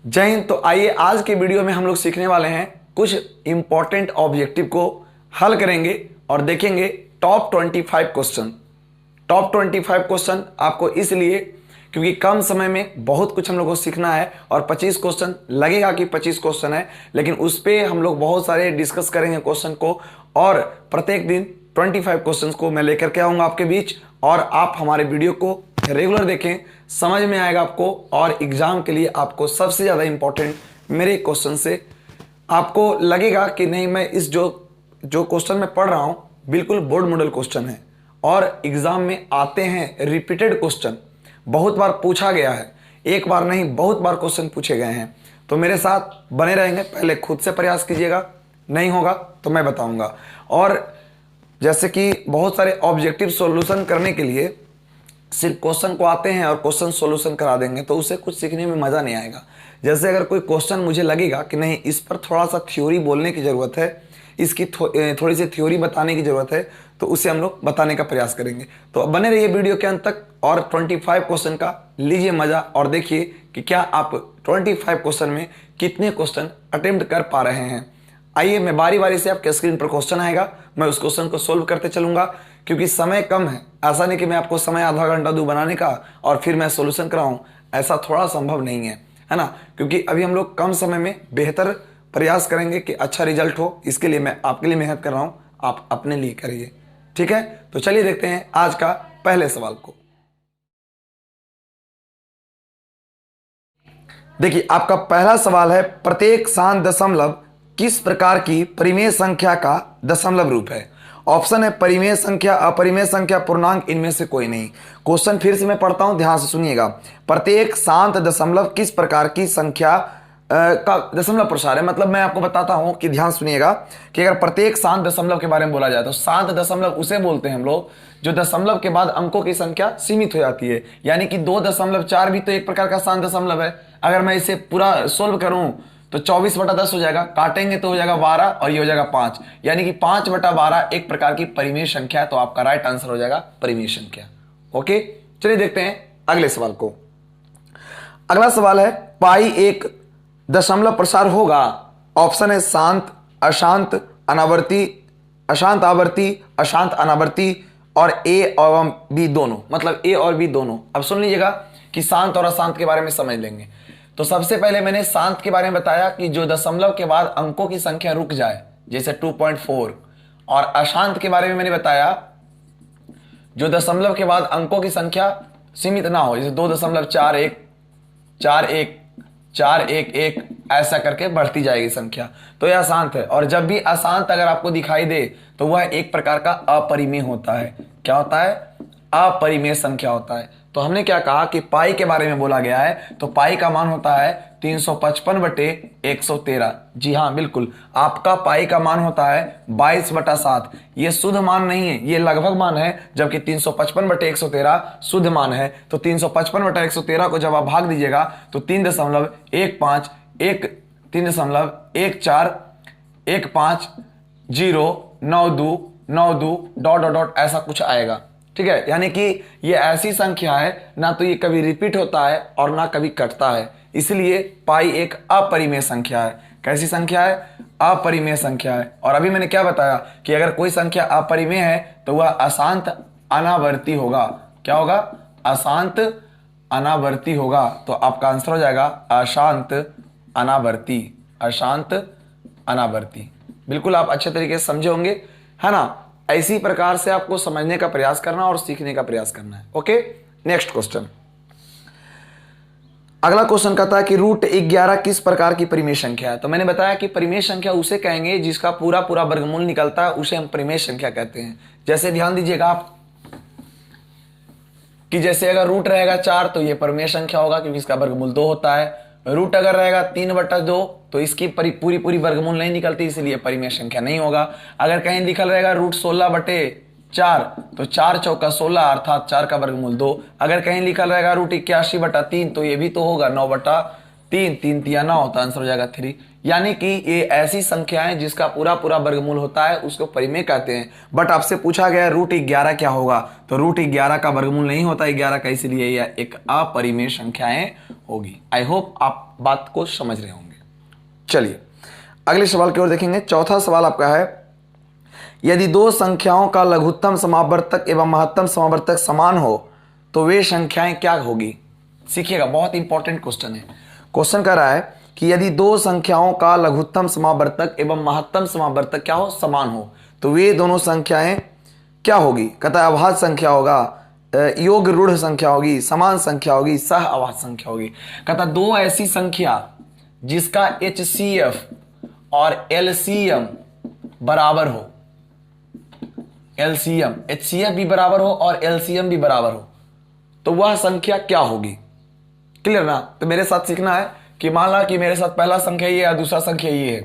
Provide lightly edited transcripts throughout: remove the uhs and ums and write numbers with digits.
जय हिंद। तो आइए आज के वीडियो में हम लोग सीखने वाले हैं कुछ इंपॉर्टेंट ऑब्जेक्टिव को हल करेंगे और देखेंगे टॉप 25 क्वेश्चन। टॉप 25 क्वेश्चन आपको इसलिए क्योंकि कम समय में बहुत कुछ हम लोग को सीखना है और 25 क्वेश्चन लगेगा कि 25 क्वेश्चन है, लेकिन उस पर हम लोग बहुत सारे डिस्कस करेंगे क्वेश्चन को और प्रत्येक दिन 25 क्वेश्चंस को मैं लेकर के आऊँगा आपके बीच और आप हमारे वीडियो को रेगुलर देखें, समझ में आएगा आपको और एग्जाम के लिए आपको सबसे ज़्यादा इंपॉर्टेंट मेरे क्वेश्चन से आपको लगेगा कि नहीं, मैं इस जो क्वेश्चन मैं पढ़ रहा हूँ बिल्कुल बोर्ड मॉडल क्वेश्चन है और एग्जाम में आते हैं रिपीटेड क्वेश्चन, बहुत बार पूछा गया है, एक बार नहीं बहुत बार क्वेश्चन पूछे गए हैं। तो मेरे साथ बने रहेंगे, पहले खुद से प्रयास कीजिएगा, नहीं होगा तो मैं बताऊंगा। और जैसे कि बहुत सारे ऑब्जेक्टिव सॉल्यूशन करने के लिए सिर्फ क्वेश्चन को आते हैं और क्वेश्चन सॉल्यूशन करा देंगे तो उसे कुछ सीखने में मज़ा नहीं आएगा। जैसे अगर कोई क्वेश्चन मुझे लगेगा कि नहीं इस पर थोड़ा सा थ्योरी बोलने की ज़रूरत है, इसकी थोड़ी सी थ्योरी बताने की ज़रूरत है, तो उसे हम लोग बताने का प्रयास करेंगे। तो अब बने रहिए वीडियो के अंत तक और 25 क्वेश्चन का लीजिए मज़ा और देखिए कि क्या आप 25 क्वेश्चन में कितने क्वेश्चन अटेम्प्ट कर पा रहे हैं। आइए मैं बारी बारी से आपके स्क्रीन पर क्वेश्चन आएगा, मैं उस क्वेश्चन को सोल्व करते चलूंगा क्योंकि समय कम है। ऐसा नहीं कि मैं आपको समय आधा घंटा दूं बनाने का और फिर मैं सोल्यूशन कराऊं, ऐसा थोड़ा संभव नहीं है ना, क्योंकि अभी हम लोग कम समय में बेहतर प्रयास करेंगे कि अच्छा रिजल्ट हो। इसके लिए मैं आपके लिए मेहनत कर रहा हूं, आप अपने लिए करिए, ठीक है। तो चलिए देखते हैं आज का पहले सवाल को। देखिए आपका पहला सवाल है, प्रत्येक शांत दशमलव किस प्रकार की परिमेय संख्या का दशमलव रूप है। ऑप्शन है परिमेय संख्या, अपरिमेय संख्या, पूर्णांक, इनमें से कोई नहीं। क्वेश्चन फिर से मैं पढ़ता हूं, ध्यान से सुनिएगा। प्रत्येक शांत दशमलव किस प्रकार की संख्या का दशमलव प्रसार है, मतलब मैं आपको बताता हूं कि ध्यान सुनिएगा कि अगर प्रत्येक शांत दशमलव के बारे में बोला जाए तो शांत दशमलव उसे बोलते हैं हम लोग जो दशमलव के बाद अंकों की संख्या सीमित हो जाती है, यानी कि 2.4 भी तो एक प्रकार का शांत दशमलव है। अगर मैं इसे पूरा सोल्व करूं तो 24/10 हो जाएगा, काटेंगे तो हो जाएगा 12 और ये हो जाएगा 5, यानी कि 5/12 एक प्रकार की परिमेय संख्या है। तो आपका राइट आंसर हो जाएगा परिमेय संख्या। ओके, चलिए देखते हैं अगले सवाल को। अगला सवाल है, पाई एक दशमलव प्रसार होगा। ऑप्शन है शांत, अशांत, अनावर्ती, अशांत आवर्ती, अशांत अनावर्ती और ए और बी दोनों, मतलब ए और बी दोनों। अब सुन लीजिएगा कि शांत और अशांत के बारे में समझ लेंगे। तो सबसे पहले मैंने शांत के बारे में बताया कि जो दशमलव के बाद अंकों की संख्या रुक जाए, जैसे 2.4, और अशांत के बारे में मैंने बताया जो दशमलव के बाद अंकों की संख्या सीमित ना हो, जैसे 2.41, 4.1, 4.11 ऐसा करके बढ़ती जाएगी संख्या, तो यह अशांत है। और जब भी अशांत अगर आपको दिखाई दे तो वह एक प्रकार का अपरिमेय होता है। क्या होता है? अपरिमेय संख्या होता है। तो हमने क्या कहा कि पाई के बारे में बोला गया है, तो पाई का मान होता है 355/113। जी हाँ बिल्कुल, आपका पाई का मान होता है 22/7। ये शुद्ध मान नहीं है, ये लगभग मान है, जबकि 355/113 शुद्ध मान है। तो 355/113 को जब आप भाग दीजिएगा तो 3.15159292 डॉट डॉट डॉट ऐसा कुछ आएगा, ठीक है। यानी कि ये ऐसी संख्या है ना तो ये कभी रिपीट होता है और ना कभी कटता है, इसलिए पाई एक अपरिमेय संख्या है। कैसी संख्या है? अपरिमेय संख्या है। और अभी मैंने क्या बताया कि अगर कोई संख्या अपरिमेय है तो वह अशांत अनावर्ती होगा। क्या होगा? अशांत अनावर्ती होगा। तो आपका आंसर हो जाएगा अशांत अनावर्ती, अशांत अनावर्ती। बिल्कुल आप अच्छे तरीके से समझे होंगे, है ना। इसी प्रकार से आपको समझने का प्रयास करना और सीखने का प्रयास करना है। Okay, next question. अगला क्वेश्चन कहता है कि √11 किस प्रकार की परिमेय संख्या है। तो मैंने बताया कि परिमेय संख्या उसे कहेंगे जिसका पूरा पूरा वर्गमूल निकलता है, उसे हम परिमेय संख्या कहते हैं। जैसे ध्यान दीजिएगा आप कि जैसे अगर रूट रहेगा 4 तो ये परिमेय संख्या होगा क्योंकि इसका वर्गमूल 2 होता है। रूट अगर रहेगा 3/2 तो इसकी पूरी वर्गमूल नहीं निकलती, इसलिए परिमेय संख्या नहीं होगा। अगर कहीं लिखल रहेगा √16/4 तो 4 चौका 16 अर्थात 4 का वर्गमूल 2। अगर कहीं लिखल रहेगा √81/3 तो ये भी तो होगा 9/3। 3 3 तिया 9, तो आंसर हो जाएगा 3। यानी कि ये ऐसी संख्या है जिसका पूरा पूरा वर्गमूल होता है, उसको परिमेय कहते हैं। बट आपसे पूछा गया रूट 11 क्या होगा, तो रूट 11 का वर्गमूल नहीं होता 11 का, इसलिए यह एक अपरिमेय संख्याएं होगी। आई होप आप बात को समझ रहे होंगे। चलिए अगले सवाल की ओर देखेंगे। चौथा सवाल आपका है, यदि दो संख्याओं का लघुत्तम समावर्तक एवं महत्तम समावर्तक समान हो तो वे संख्याएं क्या होगी। सीखिएगा, बहुत इंपॉर्टेंट क्वेश्चन है। क्वेश्चन कह रहा है कि यदि दो संख्याओं का लघुत्तम समावर्तक एवं महत्तम समावर्तक क्या हो, समान हो, तो वे दोनों संख्याएं क्या होगी। कहता है अभाज्य संख्या होगा, योग रूढ़ संख्या होगी, समान संख्या होगी, सह अभाज्य संख्या होगी। कहता दो ऐसी संख्या जिसका HCF और LCM बराबर हो, LCM HCF भी बराबर हो और LCM भी बराबर हो, तो वह संख्या क्या होगी। क्लियर ना। तो मेरे साथ सीखना है कि मान ला कि मेरे साथ पहला संख्या ये है, दूसरा संख्या ये है,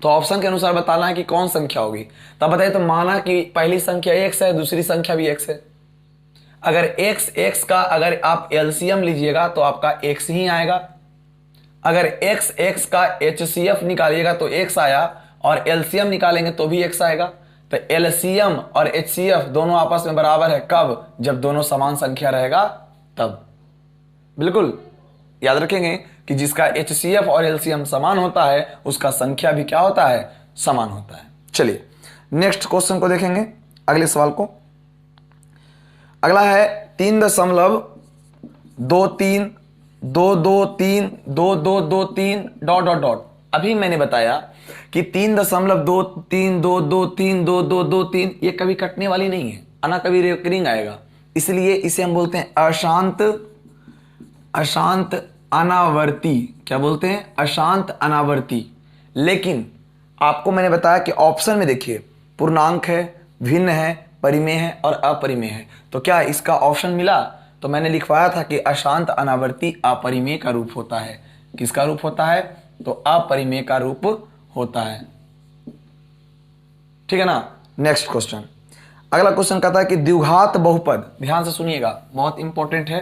तो ऑप्शन के अनुसार बताना है कि कौन संख्या होगी। तब बताइए, तो माना कि पहली संख्या x है, दूसरी संख्या भी x है। अगर x का अगर आप LCM लीजिएगा तो आपका x ही आएगा। अगर x का HCF निकालिएगा तो x आया, और LCM निकालेंगे तो भी x आएगा। तो LCM और HCF दोनों आपस में बराबर है कब, जब दोनों समान संख्या रहेगा तब। बिल्कुल याद रखेंगे कि जिसका HCF और LCM समान होता है उसका संख्या भी क्या होता है, समान होता है। चलिए नेक्स्ट क्वेश्चन को देखेंगे, अगले सवाल को। अगला है 3.232223 डॉट डॉट डॉट। अभी मैंने बताया कि 3.232223 ये कभी कटने वाली नहीं है, ना कभी रेकरिंग आएगा, इसलिए इसे हम बोलते हैं अशांत अनावर्ती। क्या बोलते हैं, अशांत अनावर्ती। लेकिन आपको मैंने बताया कि ऑप्शन में देखिए, पूर्णांक है, भिन्न है, परिमेय है और अपरिमेय है। तो क्या इसका ऑप्शन मिला, तो मैंने लिखवाया था कि अशांत अनावर्ती अपरिमेय का रूप होता है। किसका रूप होता है, तो अपरिमेय का रूप होता है। ठीक है ना। नेक्स्ट क्वेश्चन, अगला क्वेश्चन कहता है कि द्विघात बहुपद, ध्यान से सुनिएगा, बहुत इंपॉर्टेंट है।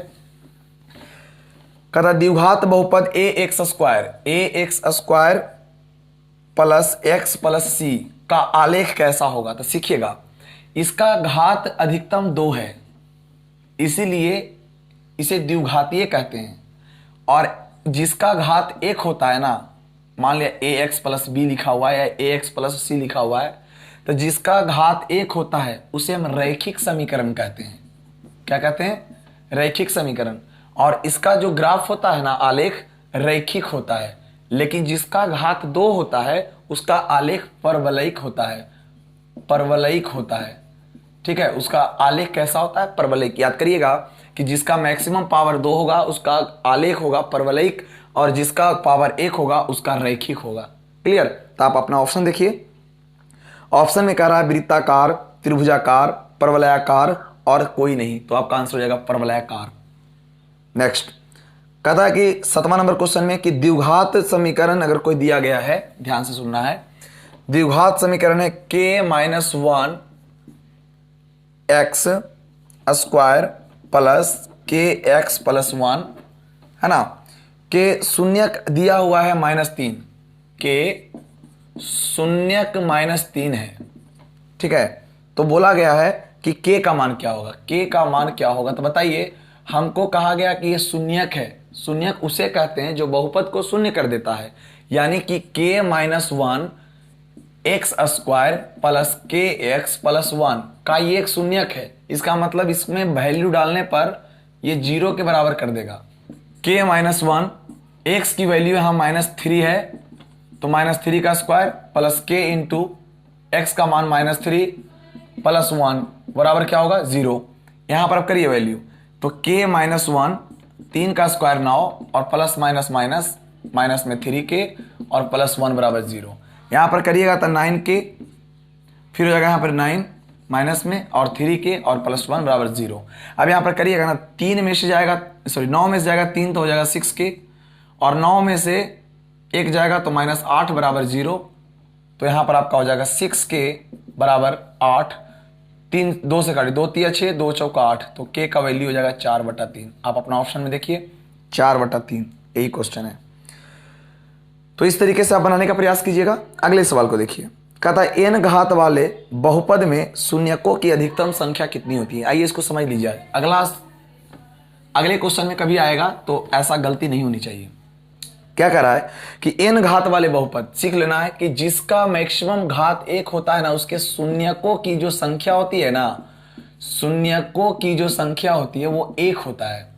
कहता द्विघात बहुपद ax square plus x plus c का आलेख कैसा होगा। तो सीखिएगा, इसका घात अधिकतम 2 है, इसीलिए इसे द्विघातीय कहते हैं। और जिसका घात 1 होता है ना, मान लिया ax प्लस b लिखा हुआ है या ax प्लस c लिखा हुआ है, तो जिसका घात 1 होता है उसे हम रैखिक समीकरण कहते हैं। क्या कहते हैं, रैखिक समीकरण। और इसका जो ग्राफ होता है ना, आलेख रैखिक होता है। लेकिन जिसका घात 2 होता है उसका आलेख परवलयिक होता है, परवलयिक होता है। ठीक है, उसका आलेख कैसा होता है, परवलयिक। याद करिएगा कि जिसका मैक्सिमम पावर 2 होगा उसका आलेख होगा परवलयिक, और जिसका पावर 1 होगा उसका रैखिक होगा। क्लियर। तो आप अपना ऑप्शन देखिए, ऑप्शन में कह रहा है वृत्ताकार, त्रिभुजाकार, परवलयाकार और कोई नहीं, तो आपका आंसर हो जाएगा परवलयाकार। नेक्स्ट कहता है कि 7वां नंबर क्वेश्चन में कि द्विघात समीकरण अगर कोई दिया गया है, ध्यान से सुनना है। द्विघात समीकरण है k-1 x square plus kx plus 1, है ना। के शून्यक दिया हुआ है -3, के शून्यक -3 है। ठीक है, तो बोला गया है कि k का मान क्या होगा, k का मान क्या होगा। तो बताइए, हमको कहा गया कि ये शून्यक है। शून्यक उसे कहते हैं जो बहुपद को शून्य कर देता है, यानी कि k-1 x square plus kx plus 1 का ये एक शून्यक है। इसका मतलब इसमें वैल्यू डालने पर ये 0 के बराबर कर देगा। k-1 x की वैल्यू यहाँ -3 है, तो -3 का square plus k into x का मान -3 प्लस 1 बराबर क्या होगा, 0। यहाँ पर आप करिए वैल्यू, तो k-1 3 का स्क्वायर 9 और प्लस माइनस माइनस माइनस में 3k और प्लस 1 बराबर 0। यहाँ पर करिएगा तो 9k, फिर हो जाएगा यहाँ पर 9 माइनस में और 3k और प्लस 1 बराबर 0। अब यहाँ पर करिएगा ना, 3 में से जाएगा, सॉरी 9 में से जाएगा 3 तो हो जाएगा 6k, और 9 में से 1 जाएगा तो -8 बराबर 0। तो यहाँ पर आपका हो जाएगा 6k बराबर 8। 3 2 से काटिए, 2 3 6, 2 चौका 8, तो k का वैल्यू हो जाएगा 4/3। आप अपना ऑप्शन में देखिए 4/3, यही क्वेश्चन है। तो इस तरीके से आप बनाने का प्रयास कीजिएगा। अगले सवाल को देखिए, कहता है n घात वाले बहुपद में शून्यकों की अधिकतम संख्या कितनी होती है। आइए इसको समझ लीजिए। अगले क्वेश्चन में कभी आएगा तो ऐसा गलती नहीं होनी चाहिए। क्या कह रहा है कि n घात वाले बहुपद सीख लेना है कि जिसका मैक्सिमम घात 1 होता है ना, उसके शून्यकों की जो संख्या होती है ना, शून्यकों की जो संख्या होती है वो 1 होता है।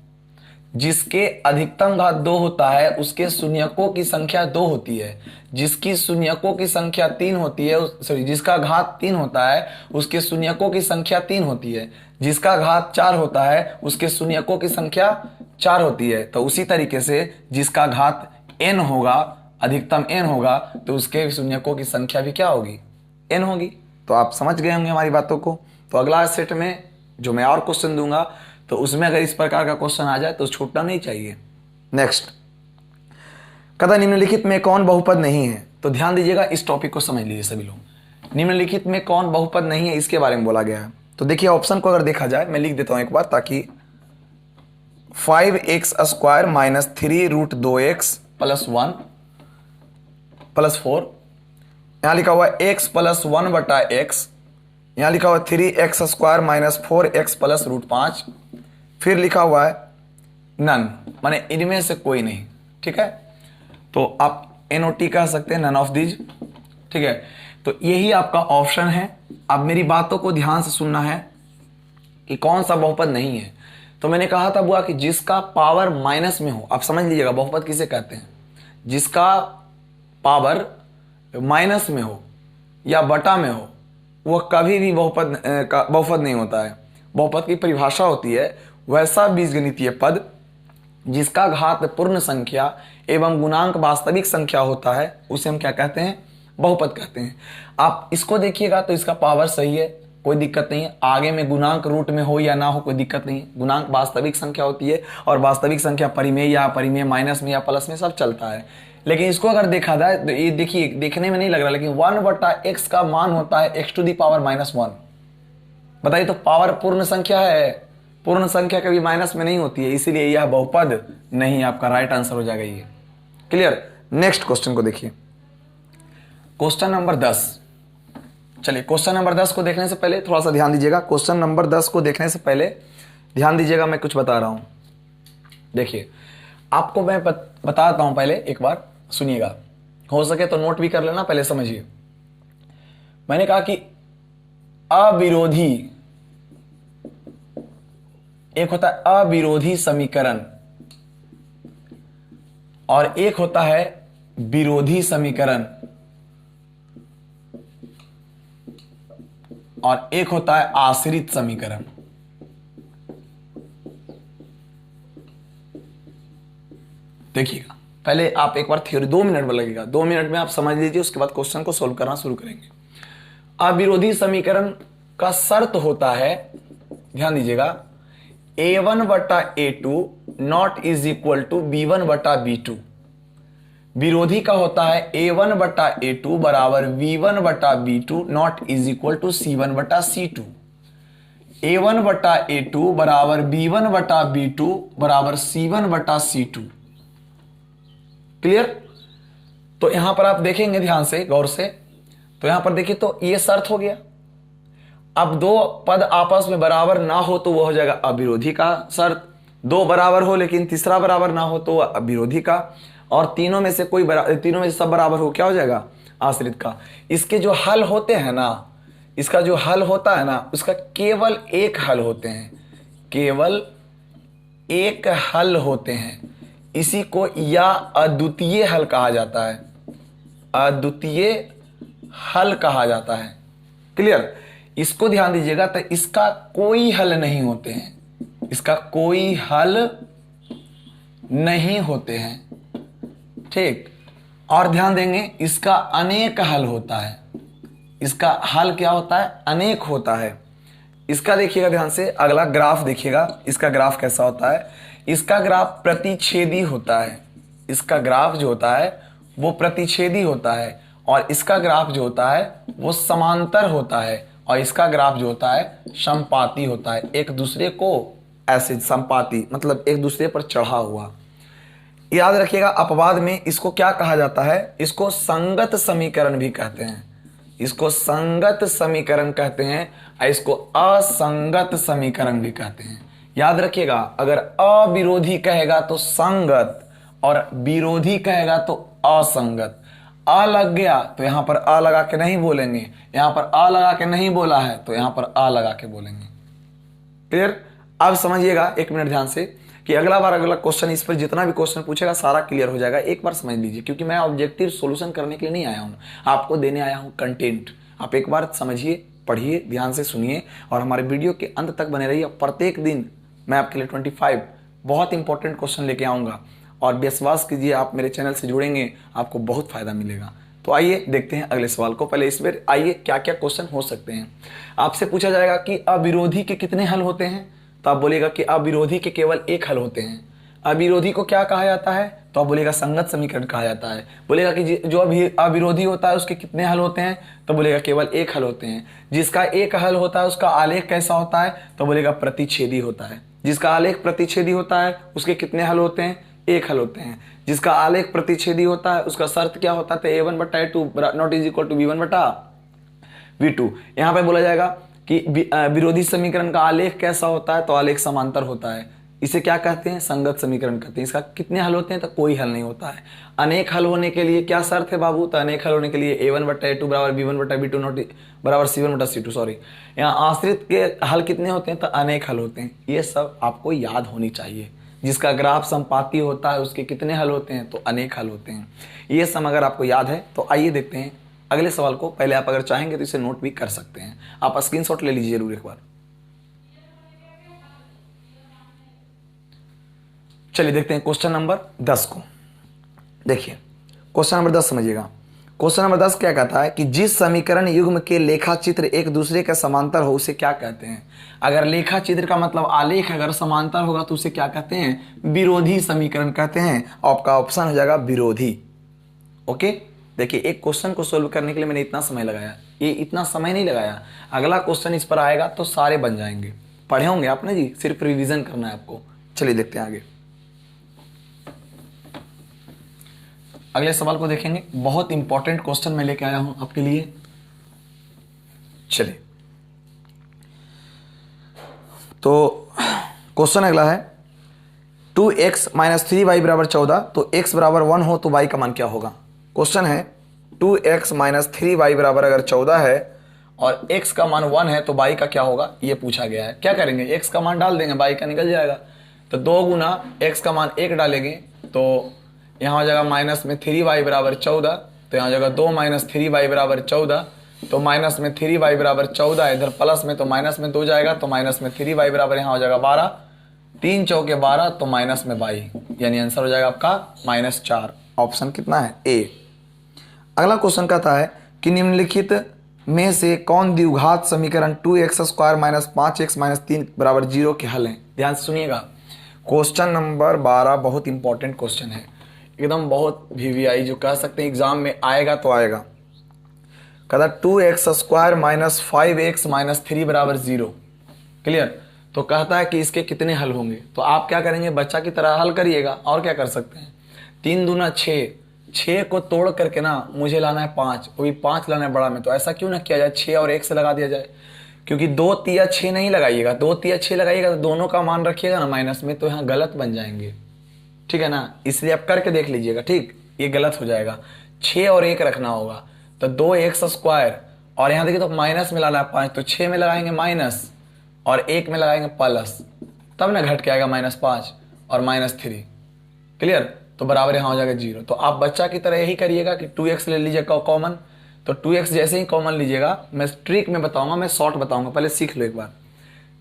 जिसके अधिकतम घात 2 होता है उसके शून्यकों की संख्या 2 होती है। जिसकी शून्यकों की संख्या 3 होती है, सॉरी, जिसका घात 3 होता है उसके शून्यकों की संख्या 3 होती है। जिसका घात 4 होता है उसके शून्यकों की संख्या 4 होती है। तो उसी तरीके से जिसका घात n होगा, अधिकतम n होगा, तो उसके शून्यकों की संख्या भी क्या होगी, n होगी। तो आप समझ गए होंगे हमारी बातों को। तो अगला सेट में जो मैं और क्वेश्चन दूंगा तो उसमें अगर इस प्रकार का क्वेश्चन आ जाए तो छूटना नहीं चाहिए। नेक्स्ट, कथा निम्नलिखित में कौन बहुपद नहीं है। तो ध्यान दीजिएगा, इस टॉपिक को समझ लीजिए सभी लोग। निम्नलिखित में कौन बहुपद नहीं है इसके बारे में बोला गया है। तो देखिए ऑप्शन को अगर देखा जाए, मैं लिख देता हूं एक बार ताकि 5x² minus 3 root 2x plus 1 plus 4, यहां लिखा हुआ है x प्लस 1 बटा x, यहां लिखा हुआ है 3x² minus 4x plus root 5, फिर लिखा हुआ है नन, माने इनमें से कोई नहीं। ठीक है, तो आप NOT कह सकते हैं, नन ऑफ दीज। ठीक है, तो यही आपका ऑप्शन है। अब मेरी बातों को ध्यान से सुनना है कि कौन सा बहुपद नहीं है। तो मैंने कहा था बुआ कि जिसका पावर माइनस में हो, आप समझ लीजिएगा बहुपद किसे कहते हैं, जिसका पावर माइनस में हो या बटा में हो वह कभी भी बहुपद नहीं होता है। बहुपद की परिभाषा होती है वैसा बीजगणितीय पद जिसका घात पूर्ण संख्या एवं गुणांक वास्तविक संख्या होता है, उसे हम क्या कहते हैं, बहुपद कहते हैं। आप इसको देखिएगा तो इसका पावर सही है, कोई दिक्कत नहीं है। आगे में गुणांक रूट में हो या ना हो कोई दिक्कत नहीं है। गुणांक वास्तविक संख्या होती है और वास्तविक संख्या परिमेय या अपरिमेय, माइनस में या प्लस में, सब चलता है। लेकिन इसको अगर देखा जाए तो ये देखिए, देखने में नहीं लग रहा, लेकिन 1/x का मान होता है x टू दी पावर -1। बताइए, तो पावर पूर्ण संख्या है, पूर्ण संख्या कभी माइनस में नहीं होती है, इसीलिए यह बहुपद नहीं, आपका राइट आंसर हो जाएगा ये। क्लियर। नेक्स्ट क्वेश्चन को देखिए, क्वेश्चन नंबर 10। चलिए क्वेश्चन नंबर 10 को देखने से पहले थोड़ा सा ध्यान दीजिएगा। क्वेश्चन नंबर 10 को देखने से पहले ध्यान दीजिएगा, मैं कुछ बता रहा हूं। देखिए आपको मैं बताता हूं, पहले एक बार सुनिएगा, हो सके तो नोट भी कर लेना, पहले समझिए। मैंने कहा कि अविरोधी, एक होता है अविरोधी समीकरण और एक होता है विरोधी समीकरण और एक होता है आश्रित समीकरण। देखिएगा, पहले आप एक बार थ्योरी 2 मिनट में लगेगा, 2 मिनट में आप समझ लीजिए, उसके बाद क्वेश्चन को सोल्व करना शुरू करेंगे। अविरोधी समीकरण का शर्त होता है, ध्यान दीजिएगा, a1 बटा a2 not is equal to b1 बटा b2। विरोधी का होता है a1 बटा a2 बराबर v1 बटा b2 not is equal to c1 बटा c2। a1 बटा a2 बराबर b1 बटा b2 बराबर c1 बटा c2। क्लियर। तो यहां पर आप देखेंगे ध्यान से, गौर से, तो यहां पर देखिए, तो ये शर्त हो गया। अब दो पद आपस में बराबर ना हो तो वह हो जाएगा अविरोधी का शर्त, दो बराबर हो लेकिन तीसरा बराबर ना हो तो अविरोधी का, और तीनों में से सब बराबर हो, क्या हो जाएगा, आश्रित का। इसके जो हल होते हैं ना, इसका जो हल होता है ना, उसका केवल एक हल होते हैं, केवल एक हल होते हैं। इसी को या अद्वितीय हल कहा जाता है, अद्वितीय हल कहा जाता है। क्लियर। इसको ध्यान दीजिएगा, तो इसका कोई हल नहीं होते हैं, इसका कोई हल नहीं होते हैं। ठीक। और ध्यान देंगे, इसका अनेक हल होता है, इसका हल क्या होता है, अनेक होता है। इसका देखिएगा ध्यान से, अगला ग्राफ देखिएगा, इसका ग्राफ कैसा होता है। इसका ग्राफ प्रतिच्छेदी होता है, इसका ग्राफ जो होता है वो प्रतिच्छेदी होता है, और इसका ग्राफ जो होता है वो समांतर होता है, और इसका ग्राफ जो होता है समपाती होता है। एक दूसरे को ऐसे समपाती मतलब एक दूसरे पर चढ़ा हुआ। याद रखिएगा, अपवाद में इसको क्या कहा जाता है, इसको संगत समीकरण भी कहते हैं, इसको संगत समीकरण कहते हैं और इसको असंगत समीकरण भी कहते हैं। याद रखिएगा, अगर अविरोधी कहेगा तो संगत और विरोधी कहेगा तो असंगत। अ लग गया तो यहां पर अ लगा के नहीं बोलेंगे, यहां पर अ लगा के नहीं बोला है तो यहां पर अ लगा के बोलेंगे। क्लियर? अब समझिएगा, एक मिनट ध्यान से, कि अगला बार अगला क्वेश्चन, इस पर जितना भी क्वेश्चन पूछेगा सारा क्लियर हो जाएगा। एक बार समझ लीजिए, क्योंकि मैं ऑब्जेक्टिव सॉल्यूशन करने के लिए नहीं आया हूं, आपको देने आया हूं कंटेंट। आप एक बार समझिए, पढ़िए, ध्यान से सुनिए और हमारे वीडियो के अंत तक बने रहिए। प्रत्येक दिन मैं आपके लिए 25 बहुत इंपॉर्टेंट क्वेश्चन लेके आऊँगा और विश्वास कीजिए, आप मेरे चैनल से जुड़ेंगे, आपको बहुत फायदा मिलेगा। तो आइए देखते हैं अगले सवाल को। पहले इस बार आइए क्या क्या क्वेश्चन हो सकते हैं। आपसे पूछा जाएगा कि अविरोधी के कितने हल होते हैं, तो आप बोलेगा कि अविरोधी के केवल एक हल होते हैं। अविरोधी को क्या कहा जाता है, तो आप बोलेगा संगत समीकरण कहा जाता है। बोलेगा कि जो अभी अविरोधी होता है उसके कितने हल होते हैं, तो बोलेगा केवल एक हल होते हैं। जिसका एक हल होता है उसका आलेख कैसा होता है, तो बोलेगा प्रतिच्छेदी होता है। जिसका आलेख प्रतिच्छेदी होता है उसके कितने हल होते हैं, एक हल होते हैं। जिसका आलेख प्रतिच्छेदी होता है उसका शर्त क्या होता है, a1/2 not is equal to b1/v2। यहाँ पे बोला जाएगा कि विरोधी समीकरण का आलेख कैसा होता है, तो आलेख समांतर होता है। इसे क्या कहते हैं, संगत समीकरण कहते हैं। इसका कितने हल होते हैं, तो कोई हल नहीं होता है। अनेक हल होने के लिए क्या शर्त है बाबू, तो अनेक हल होने के लिए a1/2 बराबर b1/b2 नॉट बराबर c1/c2, सॉरी। यहाँ आश्रित के हल कितने होते हैं, तो अनेक हल होते हैं। ये सब आपको याद होनी चाहिए। जिसका ग्राफ समपाती होता है उसके कितने हल होते हैं, तो अनेक हल होते हैं। ये सब अगर आपको याद है तो आइए देखते हैं अगले सवाल को। पहले आप अगर चाहेंगे तो इसे नोट भी कर सकते हैं, आप स्क्रीनशॉट ले लीजिए जरूर एक बार। चलिए देखते हैं क्वेश्चन नंबर 10 को। देखिए क्वेश्चन नंबर 10 समझिएगा। क्वेश्चन नंबर 10 क्या कहता है कि जिस समीकरण युग्म के लेखा चित्र एक दूसरे के समांतर हो उसे क्या कहते हैं। अगर लेखा चित्र का मतलब आलेख अगर समांतर होगा तो उसे क्या कहते हैं, विरोधी समीकरण कहते हैं। आपका ऑप्शन हो जाएगा विरोधी। ओके, देखिए एक क्वेश्चन को सोल्व करने के लिए मैंने इतना समय लगाया, ये इतना समय नहीं लगाया। अगला क्वेश्चन इस पर आएगा तो सारे बन जाएंगे। पढ़े होंगे आपने जी, सिर्फ रिवीजन करना है आपको। चलिए देखते हैं आगे। अगले सवाल को देखेंगे, बहुत इंपॉर्टेंट क्वेश्चन मैं लेके आया हूं आपके लिए। चलिए तो क्वेश्चन अगला है 2x - 3y = 14, तो x = 1 हो तो y का मान क्या होगा। क्वेश्चन है 2x - 3y = अगर 14 है और x का मान 1 है तो y का क्या होगा, ये पूछा गया है। क्या करेंगे, x का मान डाल देंगे, y का निकल जाएगा। तो 2 गुना x का मान 1 डालेंगे तो यहाँ हो जाएगा माइनस में 3y = 14, तो यहाँ हो जाएगा 2 - 3y = 14, तो माइनस में 3y = 14, इधर प्लस में तो माइनस में 2 जाएगा, तो माइनस में 3y = यहाँ हो जाएगा 12, 3 चौके 12, तो माइनस में 22, यानी आंसर हो जाएगा आपका -4। ऑप्शन कितना है, ए। अगला क्वेश्चन कहता है कि निम्नलिखित में से कौन द्विघात समीकरण 2x² - 5x - 3 = 0 के हल हैं। ध्यान से सुनिएगा, क्वेश्चन नंबर 12 बहुत इंपॉर्टेंट क्वेश्चन है, एकदम बहुत VVI जो कह सकते हैं एग्जाम में आएगा तो आएगा। कहता 2x² - 5x - 3 = 0। क्लियर, तो कहता है कि इसके कितने हल होंगे। तो आप क्या करेंगे, बच्चा की तरह हल करिएगा, और क्या कर सकते हैं। 3 दूना 6, 6 को तोड़ करके ना मुझे लाना है 5, वो भी 5 लाना है बड़ा में। तो ऐसा क्यों ना किया जाए, 6 और 1 से लगा दिया जाए, क्योंकि 2 तिया 6 नहीं लगाइएगा, 2 तिया 6 लगाइएगा तो दोनों का मान रखिएगा ना माइनस में, तो यहाँ गलत बन जाएंगे। ठीक है ना, इसलिए आप करके देख लीजिएगा। ठीक, ये गलत हो जाएगा, 6 और 1 रखना होगा। तो 2x² और यहाँ देखिए तो माइनस में लाना है 5, तो 6 में लगाएंगे माइनस और 1 में लगाएंगे प्लस, तब ना घट के आएगा -5 और -3। क्लियर, तो बराबर यहाँ हो जाएगा 0। तो आप बच्चा की तरह यही करिएगा कि 2x ले लीजिएगा कॉमन। तो 2x जैसे ही कॉमन लीजिएगा, मैं ट्रिक में बताऊंगा, मैं शॉर्ट बताऊंगा, पहले सीख लो एक बार।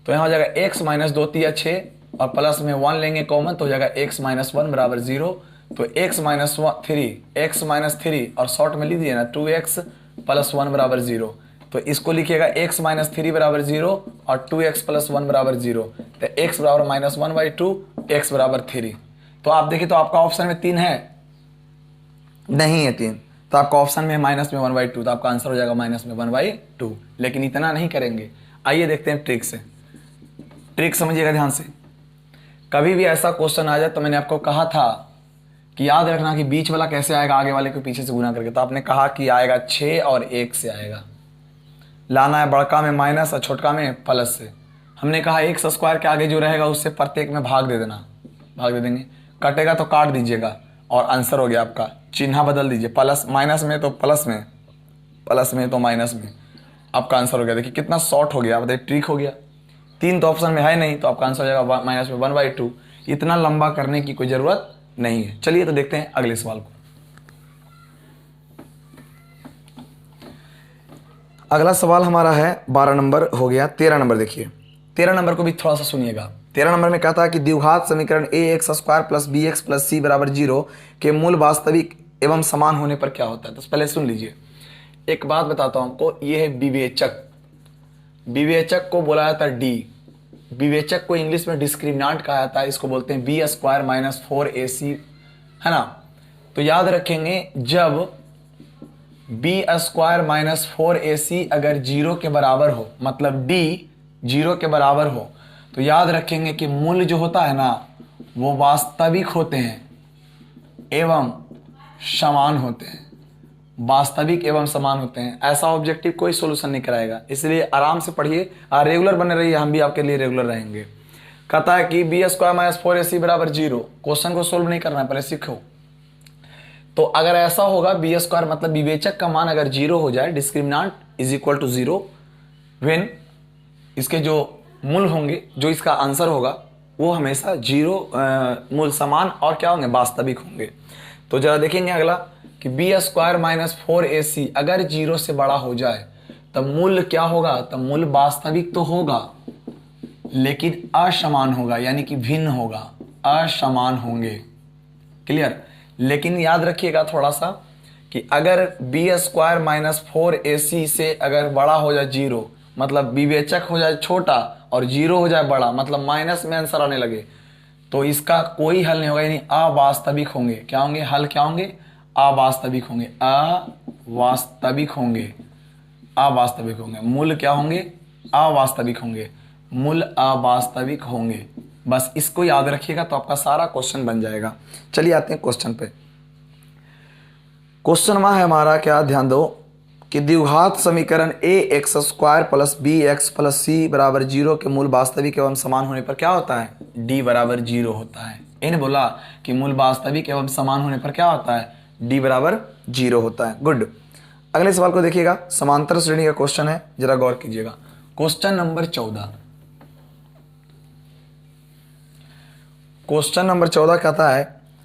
तो यहाँ हो जाएगा x - 2 तिया 6 और प्लस में 1 लेंगे कॉमन, तो हो जाएगा x - 1 = 0। तो x - 3 और शॉर्ट में लीजिए ना 2x + 1 = 0। तो इसको लिखिएगा x - 3 = 0 और 2x + 1 = 0। तो x = -1/2, x = 3। तो आप देखिए तो आपका ऑप्शन में 3 है, नहीं है 3, तो आपका ऑप्शन में -1/2, तो आपका आंसर हो जाएगा -1/2। लेकिन इतना नहीं करेंगे, आइए देखते हैं ट्रिक से। ट्रिक समझिएगा ध्यान से। कभी भी ऐसा क्वेश्चन आ जाए तो मैंने आपको कहा था कि याद रखना कि बीच वाला कैसे आएगा, आगे वाले को पीछे से गुना करके। तो आपने कहा कि आएगा 6 और 1 से आएगा, लाना है बड़का में माइनस और छोटका में प्लस से। हमने कहा एक्स स्क्वायर के आगे जो रहेगा उससे प्रत्येक में भाग दे देना, भाग दे देंगे, कटेगा तो काट दीजिएगा और आंसर हो गया आपका। चिन्ह बदल दीजिए, प्लस माइनस में तो प्लस में, प्लस में तो माइनस में, आपका आंसर हो गया। देखिए कितना शॉर्ट हो गया, बताइए ट्रिक हो गया। 3 तो ऑप्शन में है नहीं, तो आपका आंसर हो जाएगा माइनस में 1/2। इतना लंबा करने की कोई जरूरत नहीं है। चलिए तो देखते हैं अगले सवाल को। अगला सवाल हमारा है 12 नंबर हो गया। 13 नंबर देखिए, 13 नंबर को भी थोड़ा सा सुनिएगा। 13 नंबर में कहता है कि द्विघात समीकरण ax square plus bx plus c बराबर 0 के मूल वास्तविक एवं समान होने पर क्या होता है। तो पहले सुन लीजिए, एक बात बताता हूं आपको, यह है विवेचक। विवेचक को बोला जाता है डी। विवेचक को इंग्लिश में डिस्क्रिमिनांट कहा जाता है, इसको बोलते हैं बी स्क्वायर माइनस 4ac, है ना। तो याद रखेंगे, जब बी स्क्वायर माइनस 4ac अगर 0 के बराबर हो, मतलब डी 0 के बराबर हो, तो याद रखेंगे कि मूल जो होता है ना वो वास्तविक होते हैं एवं समान होते हैं, वास्तविक एवं समान होते हैं। ऐसा ऑब्जेक्टिव कोई सोल्यूशन नहीं कराएगा, इसलिए आराम से पढ़िए, रेगुलर बने रहिए, हम भी आपके लिए रेगुलर रहेंगे। कहता है कि बी स्क्वायर माइनस 4ac बराबर 0। क्वेश्चन को सोल्व नहीं करना है, पहले सीखो। तो अगर ऐसा होगा, बी स्क्वायर मतलब विवेचक का मान अगर 0 हो जाए, डिस्क्रिमिनांट इज इक्वल टू 0, व्हेन इसके जो मूल होंगे, जो इसका आंसर होगा वो हमेशा 0 मूल समान और क्या होंगे, वास्तविक होंगे। तो जरा देखेंगे अगला कि बी स्क्वायर माइनस 4ac अगर 0 से बड़ा हो जाए तब मूल क्या होगा, तब मूल वास्तविक तो होगा लेकिन असमान होगा, यानी कि भिन्न होगा, असमान होंगे। क्लियर। लेकिन याद रखिएगा थोड़ा सा कि अगर बी स्क्वायर माइनस 4ac से अगर बड़ा हो जाए 0, मतलब विवेचक हो जाए छोटा और 0 हो जाए बड़ा, मतलब माइनस में आंसर आने लगे, तो इसका कोई हल नहीं होगा, यानी अवास्तविक होंगे। क्या होंगे, हल क्या होंगे, अवास्तविक होंगे, अवास्तविक होंगे, अवास्तविक होंगे। मूल क्या होंगे, अवास्तविक होंगे, मूल अवास्तविक होंगे। बस इसको याद रखिएगा तो आपका सारा क्वेश्चन बन जाएगा। चलिए आते हैं क्वेश्चन पे। क्वेश्चन में है हमारा क्या, ध्यान दो कि द्विघात समीकरण ax square plus bx plus c बराबर 0 के मूल वास्तविक एवं समान होने पर क्या होता है, d बराबर 0 होता है। इन्हें बोला कि मूल वास्तविक एवं समान होने पर क्या होता है, d बराबर 0 होता है। गुड। अगले सवाल को देखिएगा, समांतर श्रेणी का क्वेश्चन है, जरा गौर कीजिएगा। क्वेश्चन नंबर 14, क्वेश्चन नंबर 14 कहता है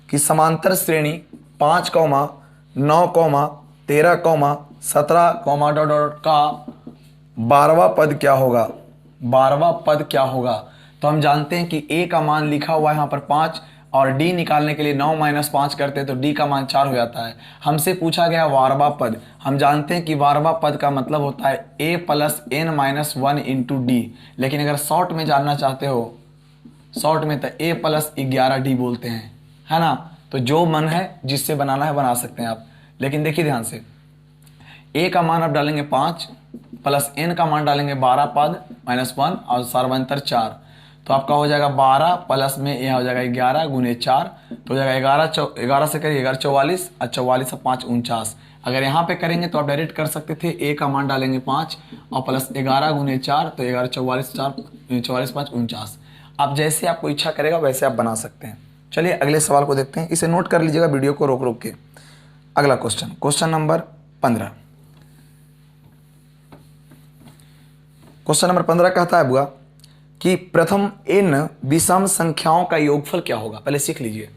कि समांतर श्रेणी 5, 9, 13, 17, डॉट डॉट का 12वां पद क्या होगा, 12वां पद क्या होगा। तो हम जानते हैं कि a का मान लिखा हुआ है यहाँ पर 5 और d निकालने के लिए 9 - 5 करते हैं तो d का मान 4 हो जाता है। हमसे पूछा गया 12वां पद। हम जानते हैं कि 12वां पद का मतलब होता है a plus n minus 1 into D. लेकिन अगर शॉर्ट में जानना चाहते हो, शॉर्ट में तो a प्लस 11d बोलते हैं, है ना। तो जो मन है जिससे बनाना है बना सकते हैं आप। लेकिन देखिए ध्यान से, a का मान आप डालेंगे 5 प्लस n का मान डालेंगे 12 पद माइनस 1 और सर्वांतर 4, तो आपका हो जाएगा 12 प्लस में यह हो जाएगा 11 गुने 4, तो हो जाएगा 11 से करिए 11 44 और 44 और 5 49। अगर यहाँ पे करेंगे तो आप डायरेक्ट कर सकते थे, a का मान डालेंगे 5 और प्लस 11 गुने 4, तो 11 44 4 44 5 49। आप जैसे आपको इच्छा करेगा वैसे आप बना सकते हैं। चलिए अगले सवाल को देखते हैं, इसे नोट कर लीजिएगा वीडियो को रोक रोक के। अगला question, question number 15। Question number 15 कहता है बुआ कि प्रथम n विषम संख्याओं का योगफल क्या होगा। पहले सीख लीजिए।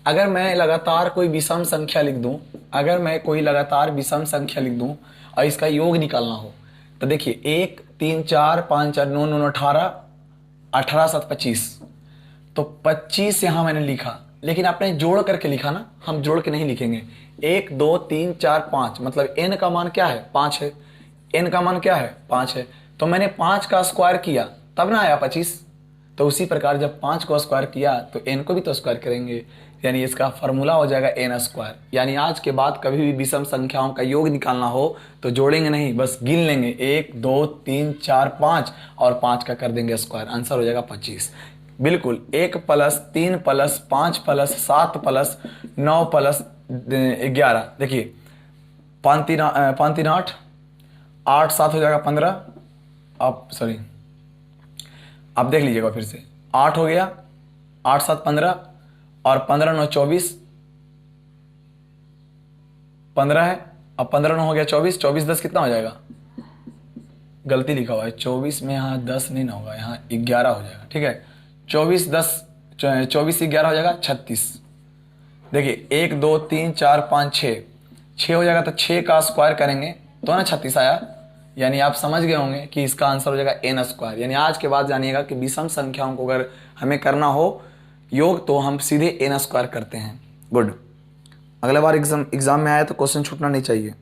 अगर मैं लगातार कोई विषम संख्या लिख दूं, अगर मैं कोई लगातार विषम संख्या लिख दूं और इसका योग निकालना हो, तो देखिए 1 3 4 5 4 9 9 18 18 7 25, तो 25 यहां मैंने लिखा, लेकिन आपने जोड़ करके लिखा ना, हम जोड़ के नहीं लिखेंगे। 1 2 3 4 5, मतलब n का मान क्या है, 5 है। n का मान क्या है, 5 है। तो मैंने 5 का स्क्वायर किया तब ना आया 25। तो उसी प्रकार जब 5 को स्क्वायर किया तो n को भी तो स्क्वायर करेंगे, यानी इसका फॉर्मूला हो जाएगा n स्क्वायर। यानी आज के बाद कभी भी विषम संख्याओं का योग निकालना हो तो जोड़ेंगे नहीं, बस गिन लेंगे 1 2 3 4 5 और 5 का कर देंगे स्क्वायर, आंसर हो जाएगा 25। बिल्कुल 1 plus 3 plus 5 plus 7 plus 9 plus 11, देखिए 5 3 8, 8 7 हो जाएगा 15, आप सॉरी आप देख लीजिएगा फिर से, 8 हो गया, 8 7 15 और 15 9 24, 15 है, अब 15 9 हो गया 24, 24 10 कितना हो जाएगा, गलती लिखा हुआ है 24 में, यहाँ 10 नहीं ना होगा, यहाँ 11 हो जाएगा, ठीक है। 24 10 24 11 हो जाएगा 36। देखिए 1 2 3 4 5 6 हो जाएगा, तो 6 का स्क्वायर करेंगे तो ना 36 आया। यानी आप समझ गए होंगे कि इसका आंसर हो जाएगा n स्क्वायर। यानी आज के बाद जानिएगा कि विषम संख्याओं को अगर हमें करना हो योग तो हम सीधे n स्क्वायर करते हैं। गुड। अगला बार एग्जाम में आया तो क्वेश्चन छूटना नहीं चाहिए।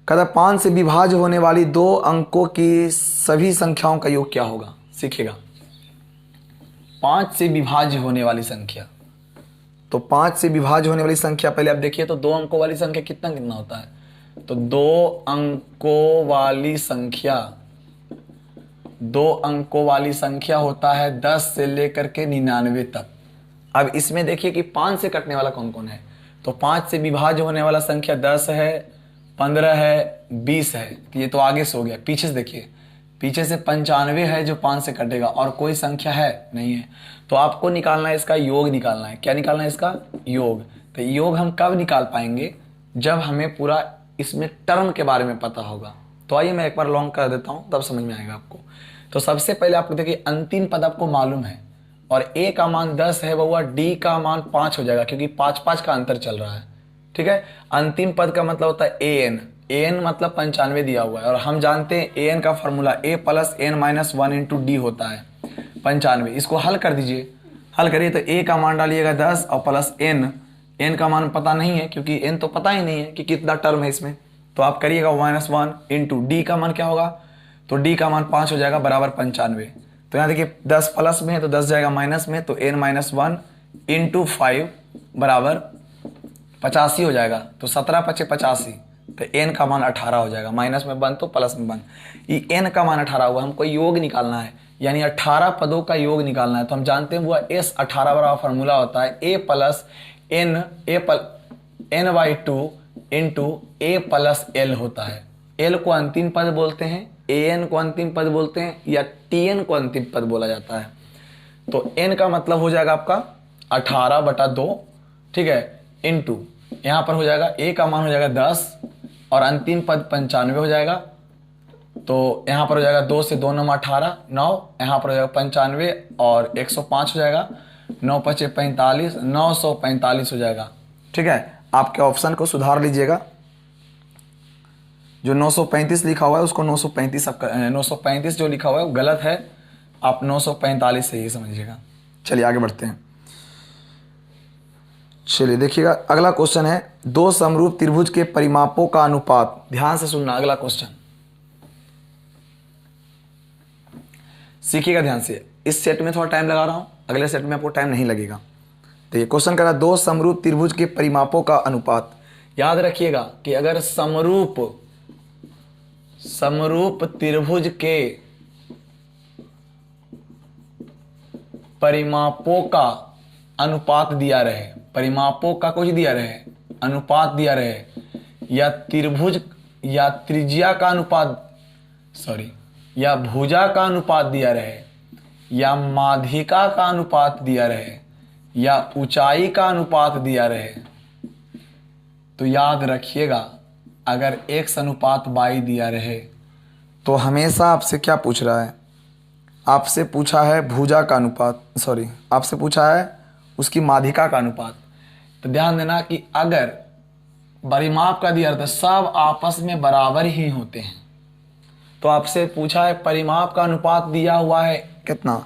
कहता 5 से विभाज्य होने वाली 2 अंकों की सभी संख्याओं का योग क्या होगा, सीखेगा। 5 से विभाज्य होने वाली संख्या, तो 5 से विभाज्य होने वाली संख्या पहले आप देखिए तो 2 अंकों वाली संख्या कितना कितना होता है, तो 2 अंकों वाली संख्या, 2 अंकों वाली संख्या होता है 10 से लेकर के 99 तक। अब इसमें देखिए कि 5 से कटने वाला कौन कौन है, तो 5 से विभाज्य होने वाला संख्या 10 है, 15 है, 20 है, ये तो आगे से हो गया। पीछे से देखिए, पीछे से 95 है जो 5 से कटेगा और कोई संख्या है नहीं है, तो आपको निकालना है इसका योग निकालना है। क्या निकालना है इसका, योग। तो योग हम कब निकाल पाएंगे, जब हमें पूरा इसमें टर्म के बारे में पता होगा। तो आइए मैं एक बार लॉन्ग कर देता हूं, तब समझ में आएगा आपको। तो सबसे पहले आपको देखिए अंतिम पद आपको मालूम है और a का मान 10 है, वह d का मान 5 हो जाएगा क्योंकि 5 5 का अंतर चल रहा है, ठीक है। अंतिम पद का मतलब होता है an मतलब 95 दिया हुआ है और हम जानते हैं an का formula a plus n minus 1 into D होता है 95। इसको हल कर दीजिए, हल करिए तो a का मान डालिएगा 10 और प्लस n का मान पता नहीं है क्योंकि n तो पता ही नहीं है कि कितना टर्म है इसमें, तो आप करिएगा -1 इंटू डी का मान क्या होगा, तो d का मान 5 हो जाएगा बराबर 95। तो यहाँ देखिए 10 प्लस में है तो 10 जाएगा माइनस में, तो n माइनस 1 इंटू 5 बराबर 85 हो जाएगा, तो 17 पचे 85, तो n का मान 18 हो जाएगा। माइनस में 1 तो प्लस में 1, ये n का मान 18 हुआ, हमको योग निकालना है यानी 18 पदों का योग निकालना है। तो हम जानते हैं वो S18 बराबर फॉर्मूला होता है a plus n by 2 into a plus l होता है। l को अंतिम पद बोलते हैं, an को अंतिम पद बोलते हैं या tn को अंतिम पद बोला जाता है। तो n का मतलब हो जाएगा आपका 18/2, ठीक है, इंटू यहाँ पर हो जाएगा a का मान हो जाएगा 10 और अंतिम पद 95 हो जाएगा, तो यहाँ पर हो जाएगा 2 से 2 9 18 9, यहाँ पर हो जाएगा 95 और 105 हो जाएगा, 9 पचे 45, 945 हो जाएगा, ठीक है। आपके ऑप्शन को सुधार लीजिएगा, जो 935 लिखा हुआ है उसको 935 935 जो लिखा हुआ है वो गलत है, आप 945 से ही समझिएगा। चलिए आगे बढ़ते हैं। चलिए देखिएगा अगला क्वेश्चन है 2 समरूप त्रिभुज के परिमापों का अनुपात। ध्यान से सुनना अगला क्वेश्चन, सीखिएगा ध्यान से। इस सेट में थोड़ा टाइम लगा रहा हूं, अगले सेट में आपको टाइम नहीं लगेगा। तो ये क्वेश्चन कर रहा है 2 समरूप त्रिभुज के परिमापों का अनुपात। याद रखिएगा कि अगर समरूप त्रिभुज के परिमापों का अनुपात दिया रहे, परिमापों का कुछ दिया रहे, अनुपात दिया रहे, या त्रिभुज या त्रिज्या का अनुपात या भुजा का अनुपात दिया रहे, या माध्यिका का अनुपात दिया रहे, या ऊंचाई का अनुपात दिया रहे, तो याद रखिएगा अगर x/y दिया रहे तो हमेशा आपसे क्या पूछ रहा है, आपसे पूछा है भुजा का अनुपात, आपसे पूछा है उसकी माध्यिका का अनुपात। तो ध्यान देना कि अगर परिमाप का दिया रहता है सब आपस में बराबर ही होते हैं, तो आपसे पूछा है परिमाप का अनुपात दिया हुआ है कितना,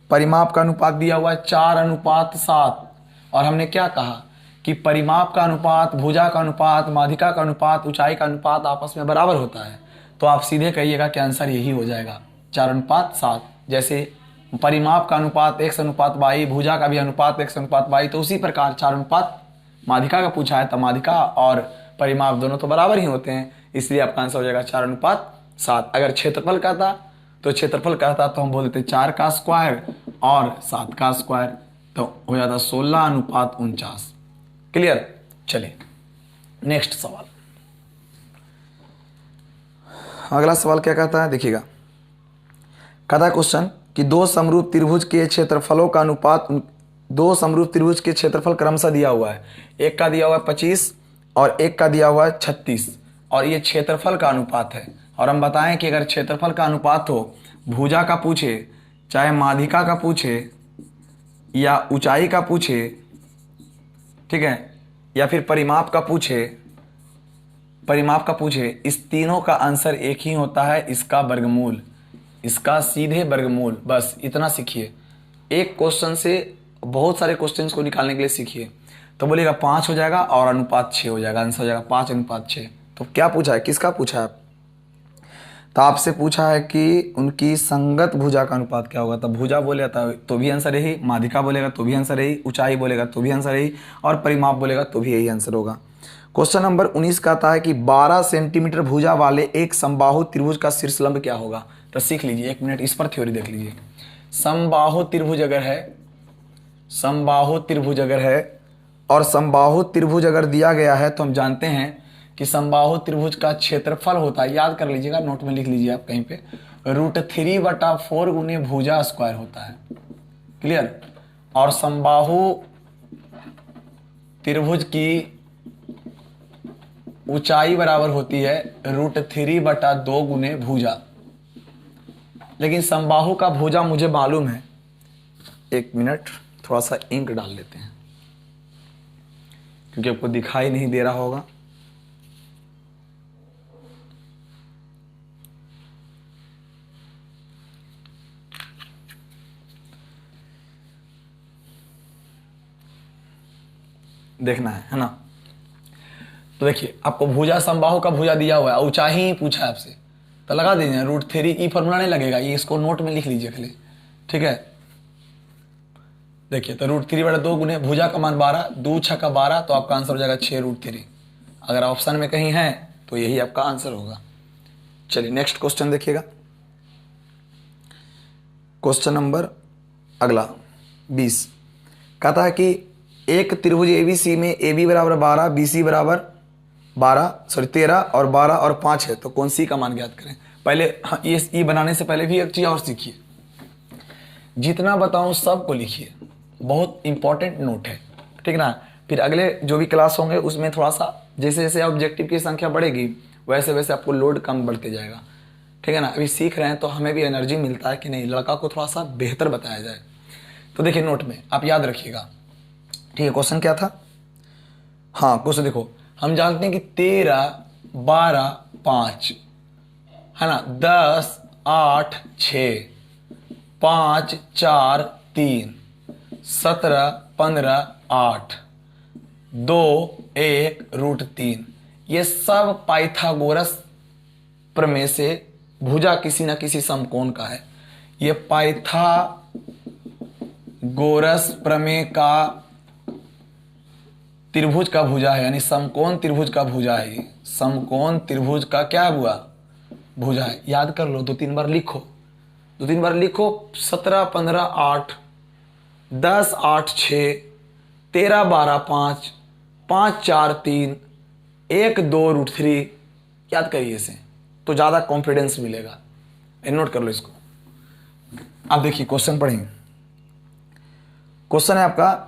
परिमाप का अनुपात दिया हुआ है 4:7 और हमने क्या कहा कि परिमाप का अनुपात, भुजा का अनुपात, माध्यिका का अनुपात, ऊंचाई का अनुपात आपस में बराबर होता है, तो आप सीधे कहिएगा कि आंसर यही हो जाएगा 4:7। जैसे परिमाप का अनुपात x/y, भुजा का भी अनुपात x/y, तो उसी प्रकार 4 माध्यिका का पूछा है तो माध्यिका और परिमाप दोनों तो बराबर ही होते हैं, इसलिए आपका आंसर हो जाएगा 4:7। अगर क्षेत्रफल कहता तो हम बोल देते 4 का स्क्वायर और 7 का स्क्वायर, तो हो जाता 16:49। क्लियर। चलिए नेक्स्ट सवाल। अगला सवाल क्या कहता है, देखिएगा। कहता है क्वेश्चन कि दो समरूप त्रिभुज के क्षेत्रफलों का अनुपात, दो समरूप त्रिभुज के क्षेत्रफल क्रमशः दिया हुआ है। एक का दिया हुआ है 25 और एक का दिया हुआ है 36, और ये क्षेत्रफल का अनुपात है। और हम बताएं कि अगर क्षेत्रफल का अनुपात हो, भुजा का पूछे, चाहे माध्यिका का पूछे या ऊंचाई का पूछे, ठीक है, या फिर परिमाप का पूछे, इस तीनों का आंसर एक ही होता है, इसका वर्गमूल, इसका सीधे वर्गमूल। बस इतना सीखिए। एक क्वेश्चन से बहुत सारे क्वेश्चंस को निकालने के लिए सीखिए। तो बोलिएगा 5 हो जाएगा और अनुपात 6 हो जाएगा, आंसर हो जाएगा 5:6। तो क्या पूछा है, किसका पूछा है? तो आपसे पूछा है कि उनकी संगत भुजा का अनुपात क्या होगा। तो भुजा बोलेगा तो भी आंसर यही, माध्यिका बोलेगा तो भी आंसर यही, ऊंचाई बोलेगा तो भी आंसर यही, और परिमाप बोलेगा तो भी यही आंसर होगा। क्वेश्चन नंबर 19 कहता है कि 12 सेंटीमीटर भुजा वाले एक समबाहु त्रिभुज का शीर्षलंब क्या होगा। तो सीख लीजिए, 1 मिनट इस पर थ्योरी देख लीजिए। समबाहु त्रिभुज अगर है और समबाहु त्रिभुज अगर दिया गया है, तो हम जानते हैं कि समबाहु त्रिभुज का क्षेत्रफल होता है, याद कर लीजिएगा, नोट में लिख लीजिए आप कहीं पे, √3/4 गुने भुजा स्क्वायर होता है। क्लियर। और समबाहु त्रिभुज की ऊंचाई बराबर होती है √3/2 गुने भुजा। लेकिन समबाहु का भुजा मुझे मालूम है। 1 मिनट, थोड़ा सा इंक डाल लेते हैं क्योंकि आपको दिखाई नहीं दे रहा होगा। देखना है ना। तो देखिए, आपको भुजा, समबाहु का भुजा दिया हुआ है, ऊंचाई ही पूछा है आपसे, तो लगा दीजिए √3। ई फॉर्मूला नहीं लगेगा, ये इसको नोट में लिख लीजिए खाली, ठीक है। देखिए, तो √3/2 गुने भुजा का मान 12, 2 6 का 12, तो आपका आंसर हो जाएगा 6√3। अगर ऑप्शन में कहीं है तो यही आपका आंसर होगा। चलिए नेक्स्ट क्वेश्चन देखिएगा। क्वेश्चन नंबर अगला 20 कहता है कि एक त्रिभुज एबीसी में AB बराबर 12, BC बराबर 13 और 12 और 5 है, तो कौन सी का मान ज्ञात करें। पहले ये बनाने से पहले भी एक चीज और सीखिए, जितना बताऊं सबको लिखिए, बहुत इंपॉर्टेंट नोट है, ठीक ना। फिर अगले जो भी क्लास होंगे उसमें थोड़ा सा जैसे जैसे ऑब्जेक्टिव की संख्या बढ़ेगी वैसे वैसे आपको लोड कम बढ़ते जाएगा, ठीक है ना। अभी सीख रहे हैं तो हमें भी एनर्जी मिलता है कि नहीं, लड़का को थोड़ा सा बेहतर बताया जाए। तो देखिए नोट में आप याद रखिएगा, ठीक है। क्वेश्चन क्या था, हाँ क्वेश्चन देखो, हम जानते हैं कि 13 12 5 है ना, 10 8 6 5 4 3 17 15 8 2 1 √3, ये सब पाइथागोरस प्रमेय से भुजा किसी न किसी समकोण का है। ये पाइथागोरस प्रमेय का त्रिभुज का भुजा है, यानी समकोण त्रिभुज का भुजा है। ये समकोण त्रिभुज का क्या हुआ, भुजा है। याद कर लो, 2-3 बार लिखो, 2-3 बार लिखो। 17 15 8, 10 8 6, 13 12 5, 5 4 3, 1 2 √3। याद करिए इसे तो ज्यादा कॉन्फिडेंस मिलेगा। नोट कर लो इसको। आप देखिए क्वेश्चन पढ़ेंगे। क्वेश्चन है आपका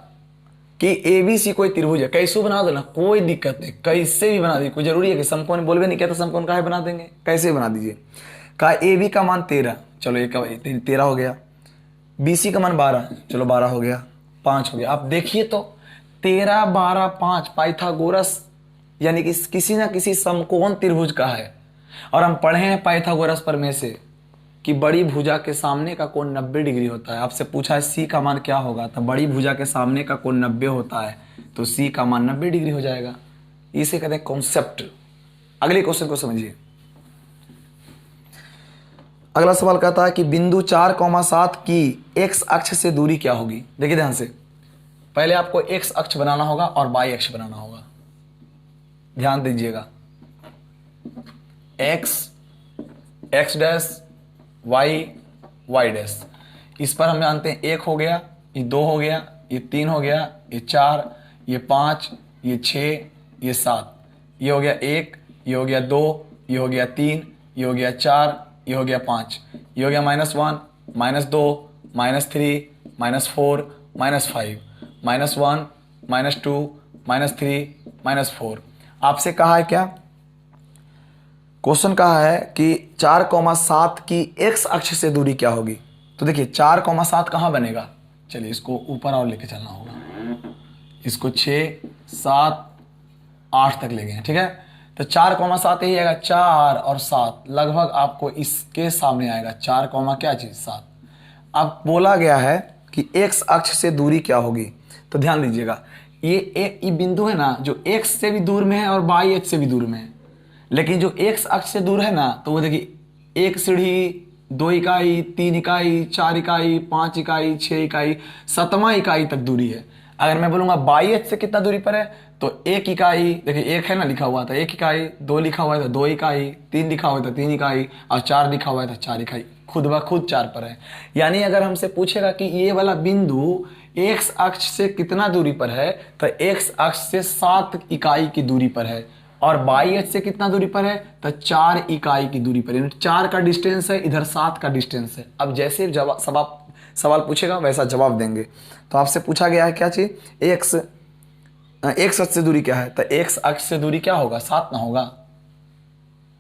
कि ABC कोई त्रिभुज है, कैसे बना दो ना, कोई दिक्कत नहीं, कैसे भी बना दीजिए, कोई जरूरी है कि समकोण बोलवे नहीं किया तो समकोण का है बना देंगे, कैसे बना दीजिए। कहा AB का मान 13, चलो एक 13 हो गया। BC का मान 12, चलो 12 हो गया, 5 हो गया। आप देखिए तो 13 12 5 पाइथागोरस यानी कि किसी ना किसी समकोण त्रिभुज का है। और हम पढ़े हैं पाइथागोरस प्रमेय से कि बड़ी भुजा के सामने का कोण 90 डिग्री होता है। आपसे पूछा है C का मान क्या होगा, तो बड़ी भुजा के सामने का कोण 90 होता है, तो C का मान 90 डिग्री हो जाएगा। इसे कहते हैं कॉन्सेप्ट। अगले क्वेश्चन को समझिए। अगला सवाल कहता है कि बिंदु 4,7 की x अक्ष से दूरी क्या होगी। देखिए ध्यान से, पहले आपको x अक्ष बनाना होगा और y अक्ष बनाना होगा, ध्यान दीजिएगा। x डैश y डैश, इस पर हम जानते हैं 1 हो गया, ये 2 हो गया, ये 3 हो गया, ये 4, ये 5, ये 6, ये 7, ये हो गया 1, ये हो गया 2, ये हो गया 3, ये हो गया 4, ये हो गया 5, ये हो गया -1, -2, -3, -4, -5, -1, -2, -3, -4। आपसे कहा है क्या, क्वेश्चन कहा है कि 4,7 की x अक्ष से दूरी क्या होगी। तो देखिए 4,7 कहाँ बनेगा, चलिए इसको ऊपर और लेके चलना होगा, इसको 6, 7, 8 तक ले गए, ठीक है। तो 4,7 यही आएगा, 4 और 7 लगभग आपको इसके सामने आएगा, 4, क्या चीज 7। अब बोला गया है कि x अक्ष से दूरी क्या होगी। तो ध्यान दीजिएगा, ये बिंदु है ना जो x से भी दूर में है और y अक्ष से भी दूर में है, लेकिन जो x अक्ष से दूर है ना, तो वो देखिए 1 सीढ़ी, 2 इकाई, 3 इकाई, 4 इकाई, 5 इकाई, 6 इकाई, 7वां इकाई तक दूरी है। अगर मैं बोलूंगा y अक्ष से कितना दूरी पर है, तो 1 इकाई, देखिए 1 है ना लिखा हुआ था, 1 इकाई, 2 लिखा हुआ था 2 इकाई, 3 लिखा हुआ था 3 इकाई, और 4 लिखा हुआ था 4 इकाई, खुद ब खुद 4 पर है। यानी अगर हमसे पूछेगा कि ये वाला बिंदु x अक्ष से कितना दूरी पर है, तो x अक्ष से 7 इकाई की दूरी पर है, और y अक्ष से कितना दूरी पर है, तो 4 इकाई की दूरी पर है। 4 का डिस्टेंस है, इधर 7 का डिस्टेंस है। अब जैसे जवाब सवाल पूछेगा वैसा जवाब देंगे। तो आपसे पूछा गया है क्या चीज, x अक्ष से दूरी क्या है, तो x अक्ष से दूरी क्या होगा, 7 ना होगा।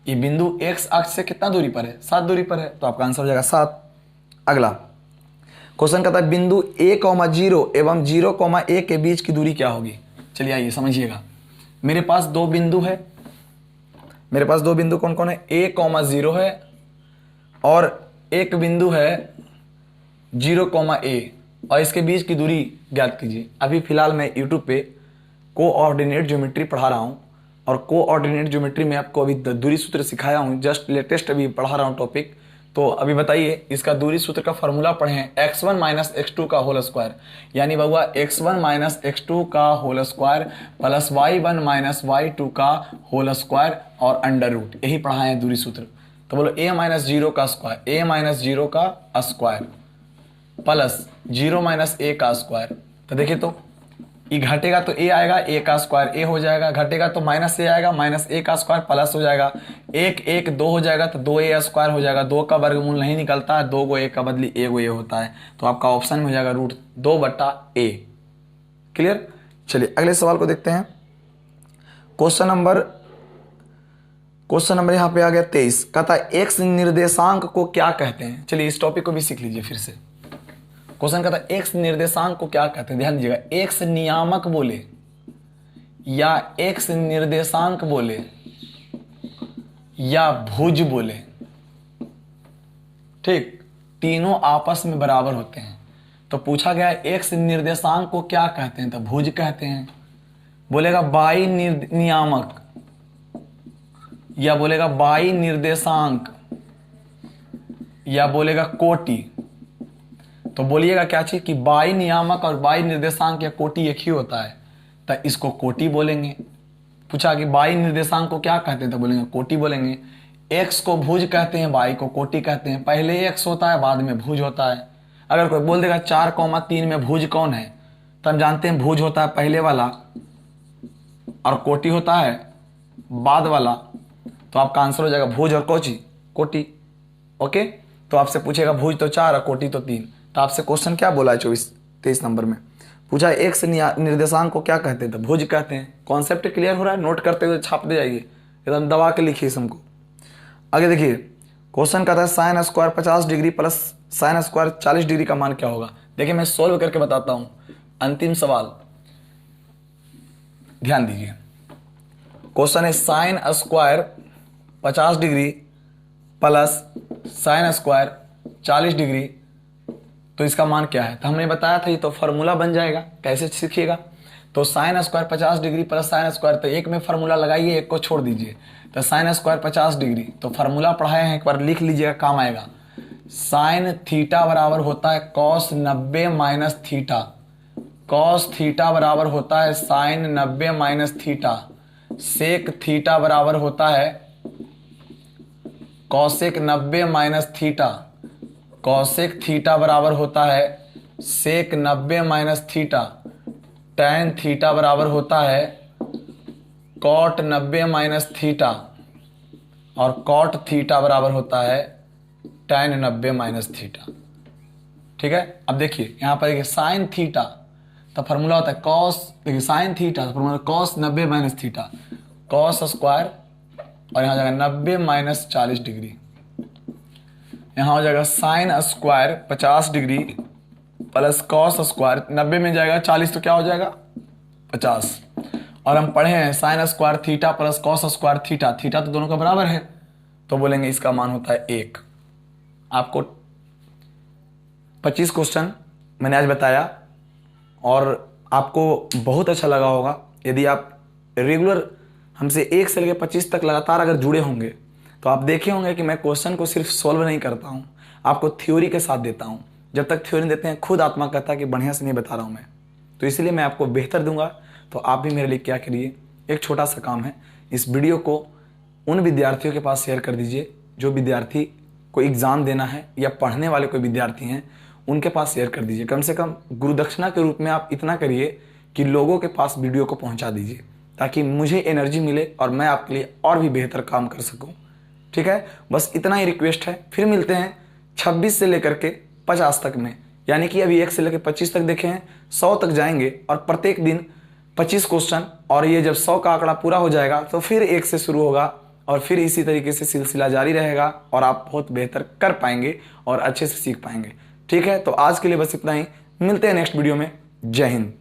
ये बिंदु x अक्ष से कितना दूरी पर है, 7 दूरी पर है, तो आपका आंसर हो जाएगा 7। अगला क्वेश्चन कहता है बिंदु a,0 एवं 0,a के बीच की दूरी क्या होगी। चलिए आइए समझिएगा, मेरे पास दो बिंदु है, मेरे पास दो बिंदु कौन कौन है, a,0 है और एक बिंदु है 0,a, और इसके बीच की दूरी ज्ञात कीजिए। अभी फिलहाल मैं YouTube पे कोऑर्डिनेट ज्योमेट्री पढ़ा रहा हूँ, और कोऑर्डिनेट ज्योमेट्री में आपको अभी दूरी सूत्र सिखाया हूँ, जस्ट लेटेस्ट अभी पढ़ा रहा हूँ टॉपिक। तो अभी बताइए इसका दूरी सूत्र का फॉर्मूला पढ़े हैं, x1 माइनस x2 का होल स्क्वायर, यानी बउआ x1 माइनस x2 का whole square plus y1 minus y2 का होल स्क्वायर और अंडर रूट, यही पढ़ाए हैं दूरी सूत्र। तो बोलो a माइनस 0 का स्क्वायर, a माइनस 0 का स्क्वायर प्लस 0 माइनस a का स्क्वायर। तो देखिए तो ये घटेगा तो a आएगा, a का स्क्वायर a हो जाएगा, घटेगा तो माइनस a आएगा, माइनस a का स्क्वायर प्लस हो जाएगा, 1 1 2 हो जाएगा तो 2a स्क्वायर हो जाएगा। 2 का वर्गमूल नहीं निकलता है, 2 को a का बदली 1 a होता है, तो आपका ऑप्शन में हो जाएगा √2/a। क्लियर। चलिए अगले सवाल को देखते हैं। क्वेश्चन नंबर यहाँ पे आ गया 23, कहता है x निर्देशांक को क्या कहते हैं। चलिए इस टॉपिक को भी सीख लीजिए फिर से। क्वेश्चन कहता है x निर्देशांक को क्या कहते हैं, ध्यान दीजिएगा, x नियामक बोले या x निर्देशांक बोले या भुज बोले, ठीक, तीनों आपस में बराबर होते हैं। तो पूछा गया है x निर्देशांक को क्या कहते हैं, तो भुज कहते हैं। बोलेगा y नियामक या बोलेगा y निर्देशांक या बोलेगा कोटि, तो बोलिएगा क्या चीज कि y नियामक और y निर्देशांक या कोटि एक ही होता है, तो इसको कोटि बोलेंगे। पूछा कि y निर्देशांक को क्या कहते हैं, तो बोलेंगे कोटि बोलेंगे। x को भुज कहते हैं, y को कोटि कहते हैं। पहले x होता है बाद में भुज होता है। अगर कोई बोल देगा 4,3 में भुज कौन है, तो हम जानते हैं भुज होता है पहले वाला और कोटि होता है बाद वाला, तो आपका आंसर हो जाएगा भुज और कोटि। ओके, तो आपसे पूछेगा भुज तो 4 और कोटि तो 3। तो आपसे क्वेश्चन क्या बोला है 23 नंबर में, पूछा है x निर्देशांक को क्या कहते हैं, तो भुज कहते हैं। कॉन्सेप्ट क्लियर हो रहा है, नोट करते हुए छाप दे जाइए, एकदम दबा के लिखिए इसको। आगे देखिए क्वेश्चन कहता है sine square 50 degree plus sine square 40 degree का मान क्या होगा। देखिए मैं सोल्व करके बताता हूं। अंतिम सवाल ध्यान दीजिए, क्वेश्चन है sine square 50 degree plus sine square 40 degree, तो इसका मान क्या है। तो हमने बताया था ये तो फॉर्मूला बन जाएगा, कैसे सीखिएगा। तो sine square 50 degree plus sine square, तो एक में फॉर्मूला लगाइए, एक को छोड़ दीजिए। तो साइन स्क्वायर 50 डिग्री, तो फॉर्मूला पढ़ाए हैं, एक बार लिख लीजिएगा, काम आएगा। साइन थीटा बराबर होता है cos 90 minus theta, cos theta बराबर होता है sine 90 minus theta, sec theta बराबर होता है cosec 90 minus theta, cosec theta बराबर होता है sec 90 minus theta, tan theta बराबर होता है कॉट 90 माइनस थीटा, और कॉट थीटा बराबर होता है टैन 90 माइनस थीटा। ठीक है, अब देखिए यहां पर देखिए साइन थीटा, तो फॉर्मूला होता है कॉस, देखिए साइन थीटा तो formula cos 90 minus theta, cos square, और यहां हो जाएगा 90 माइनस 40 डिग्री, यहां हो जाएगा sine square 50 degree plus cos square, 90 में जाएगा 40 तो क्या हो जाएगा 50, और हम पढ़े हैं sine square theta plus cos square theta, theta तो दोनों का बराबर है, तो बोलेंगे इसका मान होता है 1। आपको 25 क्वेश्चन मैंने आज बताया और आपको बहुत अच्छा लगा होगा। यदि आप रेगुलर हमसे 1 से लेकर 25 तक लगातार अगर जुड़े होंगे तो आप देखे होंगे कि मैं क्वेश्चन को सिर्फ सॉल्व नहीं करता हूं, आपको थ्योरी के साथ देता हूं। जब तक थ्योरी देते हैं खुद आत्मा कहता है कि बढ़िया से नहीं बता रहा हूं मैं, तो इसलिए मैं आपको बेहतर दूंगा। तो आप भी मेरे लिए क्या करिए, एक छोटा सा काम है, इस वीडियो को उन विद्यार्थियों के पास शेयर कर दीजिए जो विद्यार्थी को एग्ज़ाम देना है या पढ़ने वाले कोई विद्यार्थी हैं, उनके पास शेयर कर दीजिए। कम से कम गुरुदक्षिणा के रूप में आप इतना करिए कि लोगों के पास वीडियो को पहुंचा दीजिए, ताकि मुझे एनर्जी मिले और मैं आपके लिए और भी बेहतर काम कर सकूं। ठीक है, बस इतना ही रिक्वेस्ट है। फिर मिलते हैं 26 से लेकर के 50 तक में, यानी कि अभी 1 से लेकर 25 तक देखे हैं, 100 तक जाएंगे और प्रत्येक दिन 25 क्वेश्चन, और ये जब 100 का आंकड़ा पूरा हो जाएगा तो फिर 1 से शुरू होगा और फिर इसी तरीके से सिलसिला जारी रहेगा और आप बहुत बेहतर कर पाएंगे और अच्छे से सीख पाएंगे। ठीक है, तो आज के लिए बस इतना ही, मिलते हैं नेक्स्ट वीडियो में। जय हिंद।